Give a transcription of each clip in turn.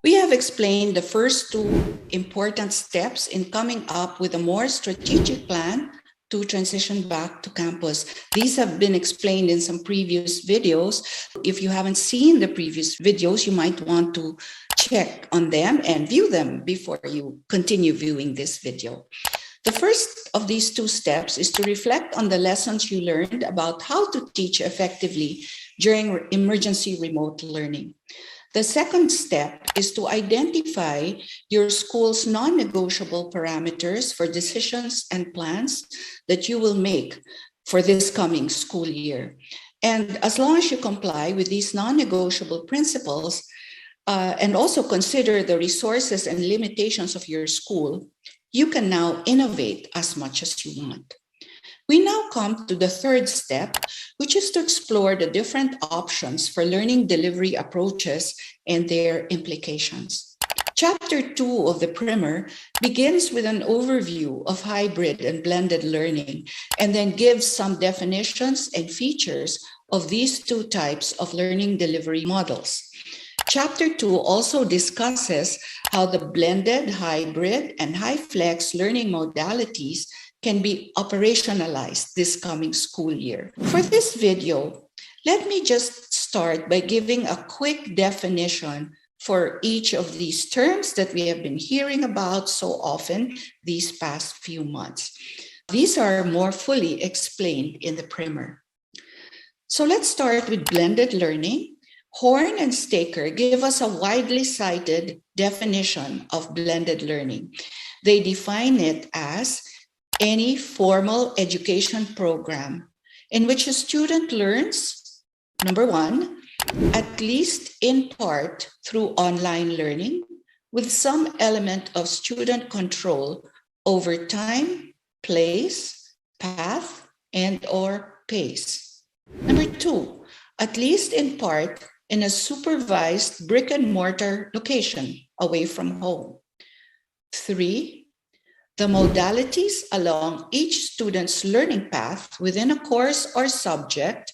We have explained the first two important steps in coming up with a more strategic plan to transition back to campus. These have been explained in some previous videos. If you haven't seen the previous videos, you might want to check on them and view them before you continue viewing this video. The first of these two steps is to reflect on the lessons you learned about how to teach effectively during emergency remote learning. The second step is to identify your school's non-negotiable parameters for decisions and plans that you will make for this coming school year. And as long as you comply with these non-negotiable principles, and also consider the resources and limitations of your school, you can now innovate as much as you want. We now come to the third step, which is to explore the different options for learning delivery approaches and their implications. Chapter 2 of the primer begins with an overview of hybrid and blended learning, and then gives some definitions and features of these two types of learning delivery models. Chapter 2 also discusses how the blended, hybrid, and hyflex learning modalities can be operationalized this coming school year. For this video, let me just start by giving a quick definition for each of these terms that we have been hearing about so often these past few months. These are more fully explained in the primer. So let's start with blended learning. Horn and Staker give us a widely cited definition of blended learning. They define it as any formal education program in which a student learns, number one, at least in part through online learning with some element of student control over time, place, path, and/or pace. Number two, at least in part in a supervised brick and mortar location away from home. Three, the modalities along each student's learning path within a course or subject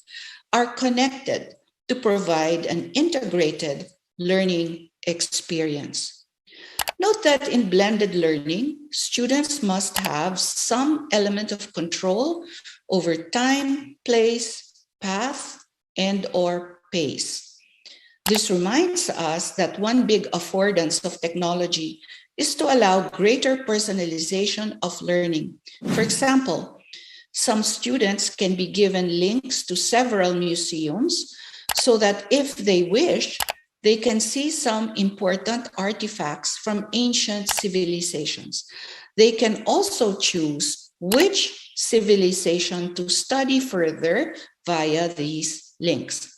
are connected to provide an integrated learning experience. Note that in blended learning, students must have some element of control over time, place, path, and/or pace. This reminds us that one big affordance of technology is to allow greater personalization of learning. For example, some students can be given links to several museums so that if they wish, they can see some important artifacts from ancient civilizations. They can also choose which civilization to study further via these links.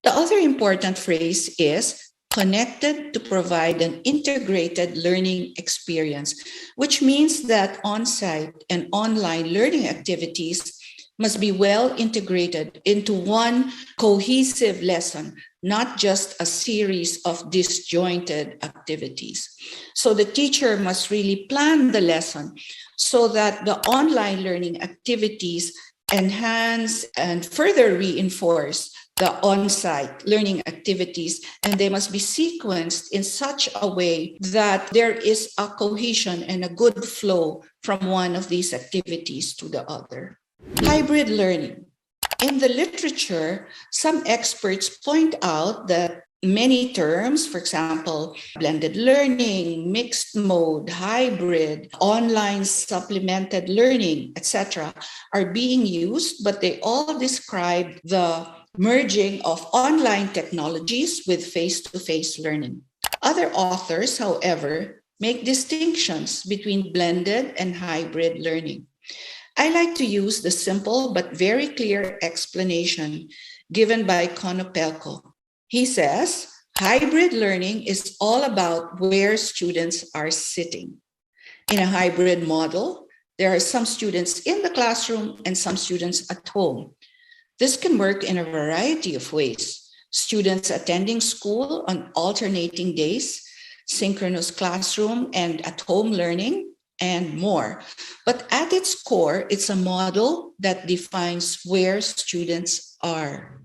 The other important phrase is connected to provide an integrated learning experience, which means that on-site and online learning activities must be well integrated into one cohesive lesson, not just a series of disjointed activities. So the teacher must really plan the lesson so that the online learning activities enhance and further reinforce the on-site learning activities, and they must be sequenced in such a way that there is a cohesion and a good flow from one of these activities to the other. Hybrid learning. In the literature, some experts point out that many terms, for example, blended learning, mixed mode, hybrid, online supplemented learning, etc., are being used, but they all describe the merging of online technologies with face-to-face learning. Other authors, however, make distinctions between blended and hybrid learning. I like to use the simple but very clear explanation given by Konopelko. He says, hybrid learning is all about where students are sitting. In a hybrid model, there are some students in the classroom and some students at home. This can work in a variety of ways. Students attending school on alternating days, synchronous classroom and at-home learning, and more. But at its core, it's a model that defines where students are.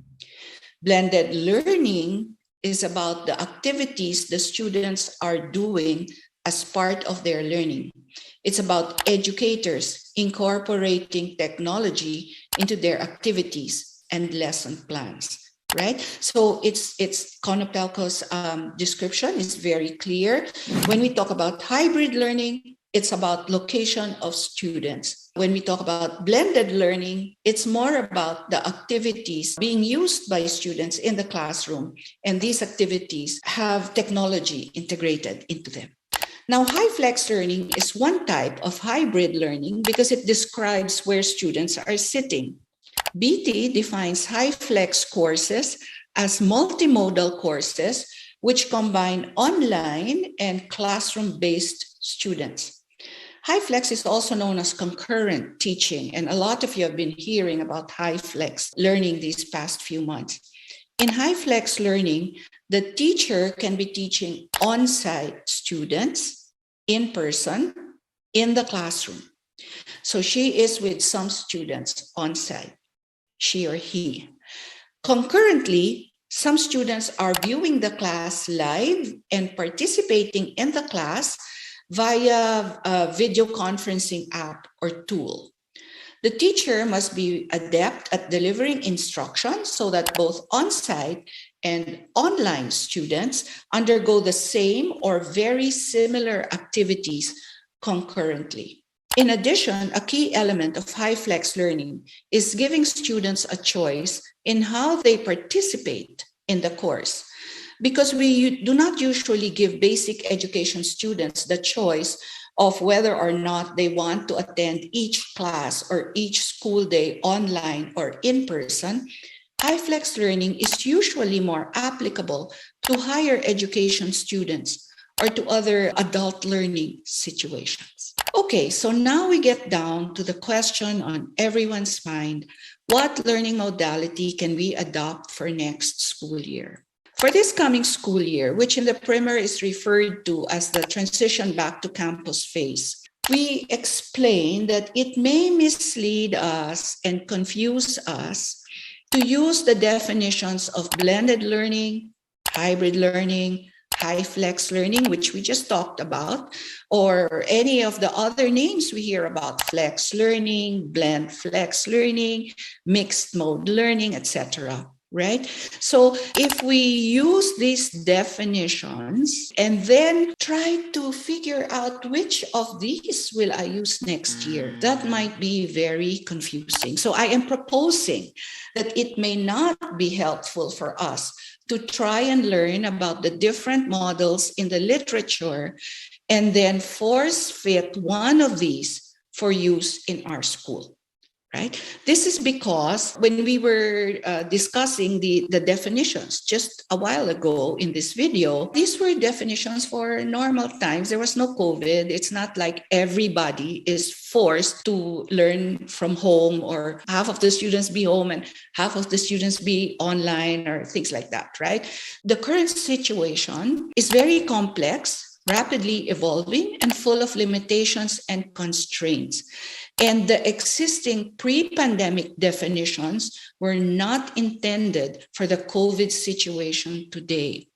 Blended learning is about the activities the students are doing as part of their learning. It's about educators incorporating technology into their activities and lesson plans, right? So it's Konopelko's description is very clear. When we talk about hybrid learning, it's about location of students. When we talk about blended learning, it's more about the activities being used by students in the classroom, and these activities have technology integrated into them. Now, hyflex learning is one type of hybrid learning because it describes where students are sitting. BT defines hyflex courses as multimodal courses which combine online and classroom-based students. Hyflex is also known as concurrent teaching, and a lot of you have been hearing about hyflex learning these past few months. In hyflex learning, the teacher can be teaching on-site students in person in the classroom. So she is with some students on-site, she or he. Concurrently, some students are viewing the class live and participating in the class via a video conferencing app or tool. The teacher must be adept at delivering instructions so that both on-site and online students undergo the same or very similar activities concurrently. In addition, a key element of hyflex learning is giving students a choice in how they participate in the course. Because we do not usually give basic education students the choice of whether or not they want to attend each class or each school day online or in person, hyflex learning is usually more applicable to higher education students or to other adult learning situations. Okay, so now we get down to the question on everyone's mind: what learning modality can we adopt for next school year? For this coming school year, which in the primer is referred to as the transition back to campus phase, we explain that it may mislead us and confuse us to use the definitions of blended learning, hybrid learning, hyflex learning, which we just talked about, or any of the other names we hear about: flex learning, blend flex learning, mixed mode learning, etc. Right? So if we use these definitions and then try to figure out which of these will I use next year, that might be very confusing. So I am proposing that it may not be helpful for us to try and learn about the different models in the literature and then force fit one of these for use in our school. Right? This is because when we were discussing the definitions just a while ago in this video, these were definitions for normal times. There was no COVID. It's not like everybody is forced to learn from home, or half of the students be home and half of the students be online, or things like that, right? The current situation is very complex, rapidly evolving, and full of limitations and constraints. And the existing pre-pandemic definitions were not intended for the COVID situation today.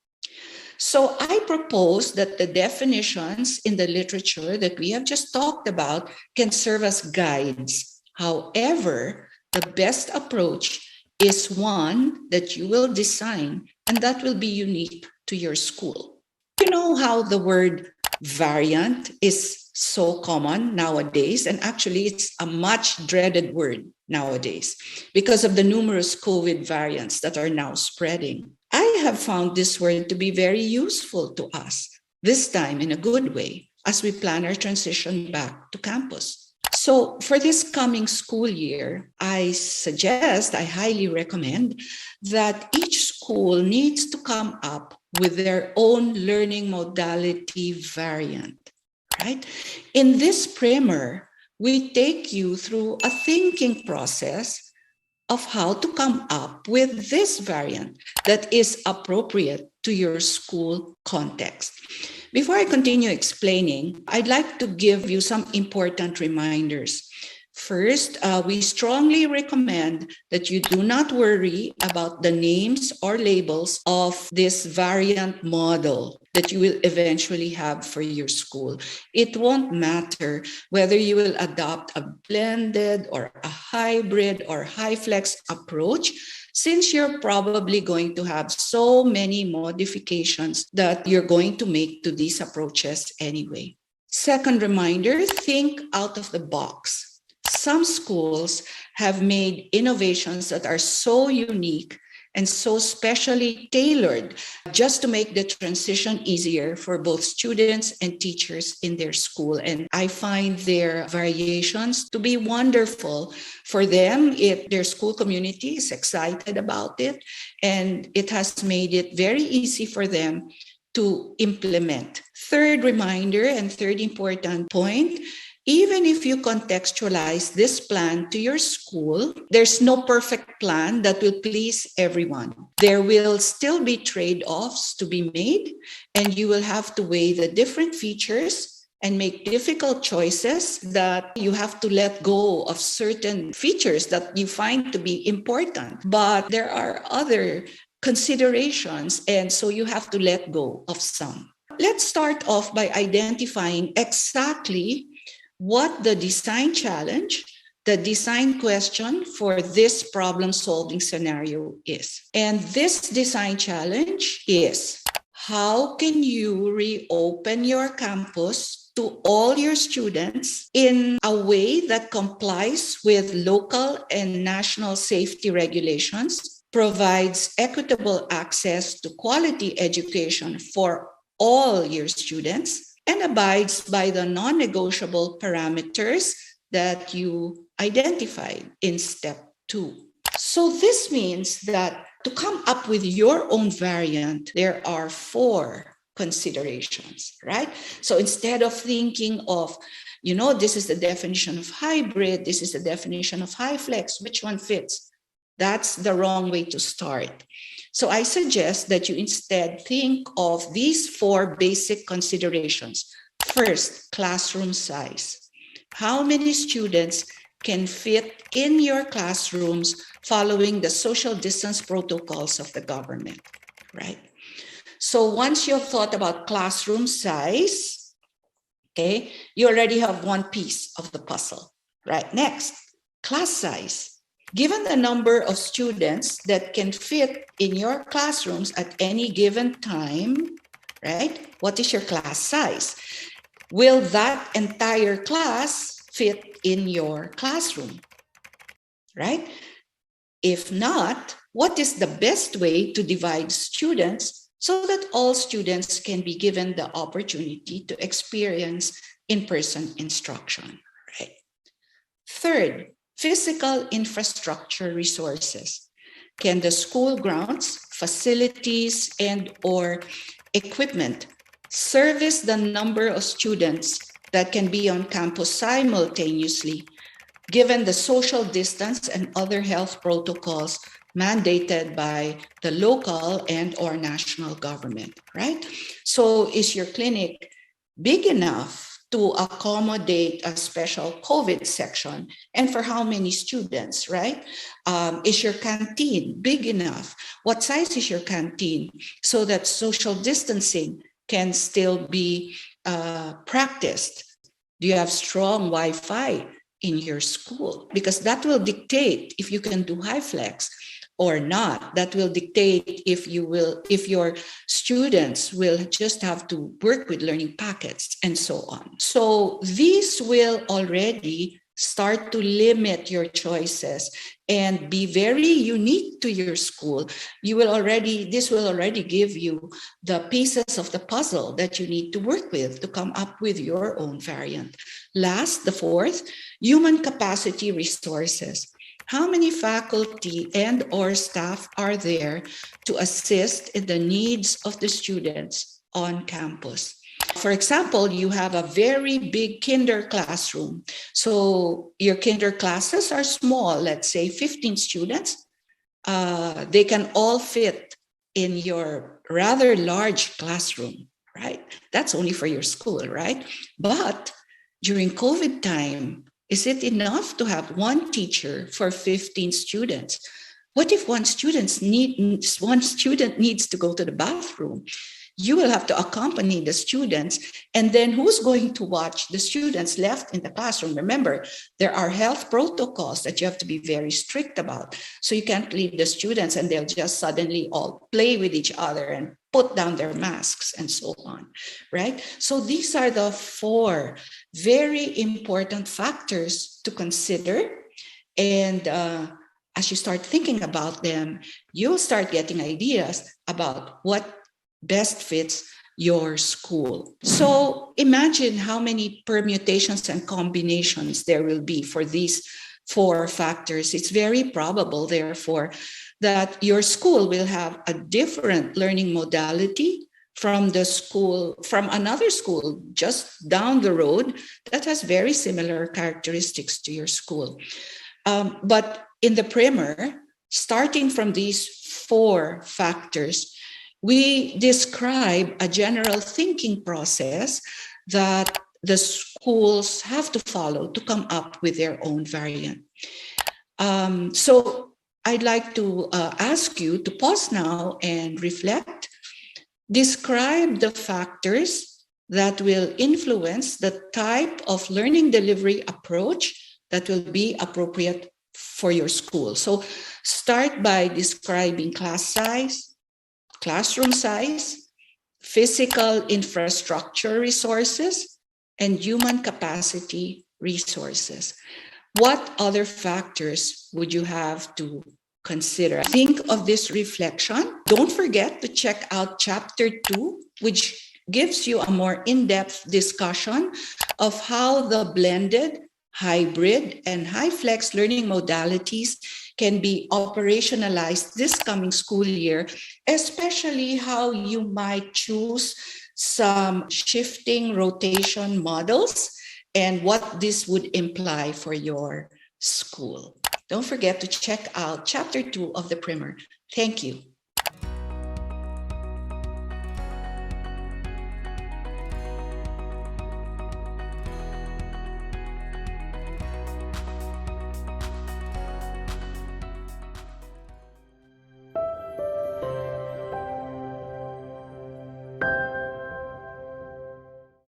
So I propose that the definitions in the literature that we have just talked about can serve as guides. However, the best approach is one that you will design and that will be unique to your school. You know how the word variant is so common nowadays, and actually it's a much dreaded word nowadays because of the numerous COVID variants that are now spreading. I have found this word to be very useful to us, this time in a good way, as we plan our transition back to campus. So for this coming school year, I highly recommend that each school needs to come up with their own learning modality variant. Right? In this primer, we take you through a thinking process of how to come up with this variant that is appropriate to your school context. Before I continue explaining, I'd like to give you some important reminders. First, we strongly recommend that you do not worry about the names or labels of this variant model that you will eventually have for your school. It won't matter whether you will adopt a blended or a hybrid or hyflex approach, since you're probably going to have so many modifications that you're going to make to these approaches anyway. Second reminder, think out of the box. Some schools have made innovations that are so unique and so specially tailored just to make the transition easier for both students and teachers in their school. And I find their variations to be wonderful for them. If their school community is excited about it, and it has made it very easy for them to implement. Third reminder and third important point, even if you contextualize this plan to your school, there's no perfect plan that will please everyone. There will still be trade-offs to be made, and you will have to weigh the different features and make difficult choices that you have to let go of certain features that you find to be important. But there are other considerations, and so you have to let go of some. Let's start off by identifying exactly what the design challenge, the design question for this problem-solving scenario is. And this design challenge is, how can you reopen your campus to all your students in a way that complies with local and national safety regulations, provides equitable access to quality education for all your students, and abides by the non-negotiable parameters that you identified in step 2. So this means that to come up with your own variant, there are 4 considerations, right? So instead of thinking of, this is the definition of hybrid, this is the definition of hyflex, which one fits? That's the wrong way to start. So I suggest that you instead think of these 4 basic considerations. First, classroom size. How many students can fit in your classrooms following the social distance protocols of the government, right? So once you've thought about classroom size, okay, you already have one piece of the puzzle, right? Next, class size. Given the number of students that can fit in your classrooms at any given time, right? What is your class size? Will that entire class fit in your classroom, right? If not, what is the best way to divide students so that all students can be given the opportunity to experience in-person instruction, right? Third, physical infrastructure resources. Can the school grounds, facilities, and/or equipment service the number of students that can be on campus simultaneously, given the social distance and other health protocols mandated by the local and/or national government, right? So is your clinic big enough to accommodate a special COVID section, and for how many students, right? Is your canteen big enough? What size is your canteen so that social distancing can still be practiced? Do you have strong Wi-Fi in your school? Because that will dictate if you can do hyflex or not. That will dictate if your students will just have to work with learning packets and so on. So these will already start to limit your choices and be very unique to your school. This will already give you the pieces of the puzzle that you need to work with to come up with your own variant. Last, the fourth, human capacity resources. How many faculty and/or staff are there to assist in the needs of the students on campus? For example, you have a very big kinder classroom. So your kinder classes are small, let's say 15 students. They can all fit in your rather large classroom, right? That's only for your school, right? But during COVID time, Is it enough to have one teacher for 15 students? What if one student needs to go to the bathroom? You will have to accompany the students, and then who's going to watch the students left in the classroom? Remember, there are health protocols that you have to be very strict about. So you can't leave the students and they'll just suddenly all play with each other and put down their masks and so on, right? So these are the 4 very important factors to consider. And as you start thinking about them, you'll start getting ideas about what best fits your school. So imagine how many permutations and combinations there will be for these 4 factors. It's very probable, therefore, that your school will have a different learning modality from another school just down the road that has very similar characteristics to your school. But in the primer, starting from these 4 factors, we describe a general thinking process that the schools have to follow to come up with their own variant. So I'd like to ask you to pause now and reflect. Describe the factors that will influence the type of learning delivery approach that will be appropriate for your school. So start by describing class size, classroom size, physical infrastructure resources, and human capacity resources. What other factors would you have to consider? Think of this reflection. Don't forget to check out Chapter 2, which gives you a more in-depth discussion of how the blended, hybrid, and hyflex learning modalities can be operationalized this coming school year, especially how you might choose some shifting rotation models and what this would imply for your school. Don't forget to check out Chapter 2 of the primer. Thank you.